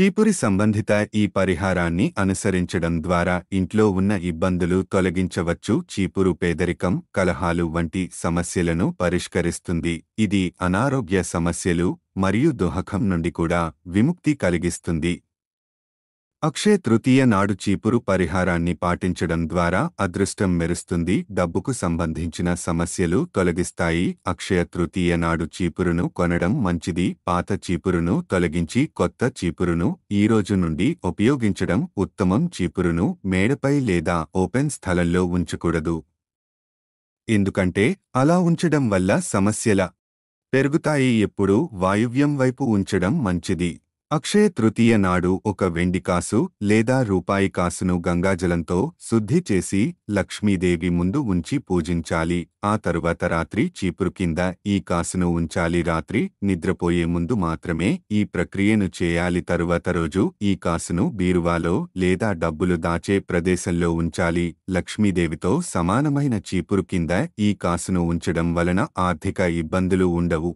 చీపురి సంబంధిత ఈ పరిహారాన్ని అనుసరించడం ద్వారా ఇంట్లో ఉన్న ఇబ్బందులు తొలగించవచ్చు. చీపురు పేదరికం, కలహాలు వంటి సమస్యలను పరిష్కరిస్తుంది. ఇది అనారోగ్య సమస్యలు మరియు దుఃఖం నుండి కూడా విముక్తి కలిగిస్తుంది. అక్షయ తృతీయ నాడు చీపురు పరిహారాన్ని పాటించడం ద్వారా అదృష్టం మెరుస్తుంది. డబ్బుకు సంబంధించిన సమస్యలు తొలగిస్తాయి. అక్షయ తృతీయ నాడు చీపురును కొనడం మంచిది. పాత చీపురును తొలగించి కొత్త చీపురును ఈ రోజు నుండి ఉపయోగించడం ఉత్తమం. చీపురును మేడపై లేదా ఓపెన్ స్థలంలో ఉంచకూడదు. ఎందుకంటే అలా ఉంచడం వల్ల సమస్యల పెరుగుతాయి. ఎప్పుడూ వాయువ్యం వైపు ఉంచడం మంచిది. అక్షయ తృతీయ నాడు ఒక వెండి కాసు లేదా రూపాయి కాసును గంగాజలంతో శుద్ధి చేసి లక్ష్మీదేవి ముందు ఉంచి పూజించాలి. ఆ తరువాత రాత్రి చీపురు కింద ఈ కాసును ఉంచాలి. రాత్రి నిద్రపోయే ముందు మాత్రమే ఈ ప్రక్రియను చేయాలి. తరువాత రోజు ఈ కాసును బీరువాలో లేదా డబ్బులు దాచే ప్రదేశంలో ఉంచాలి. లక్ష్మీదేవితో సమానమైన చీపురు కింద ఈ కాసును ఉంచడం వలన ఆర్థిక ఇబ్బందులు ఉండవు.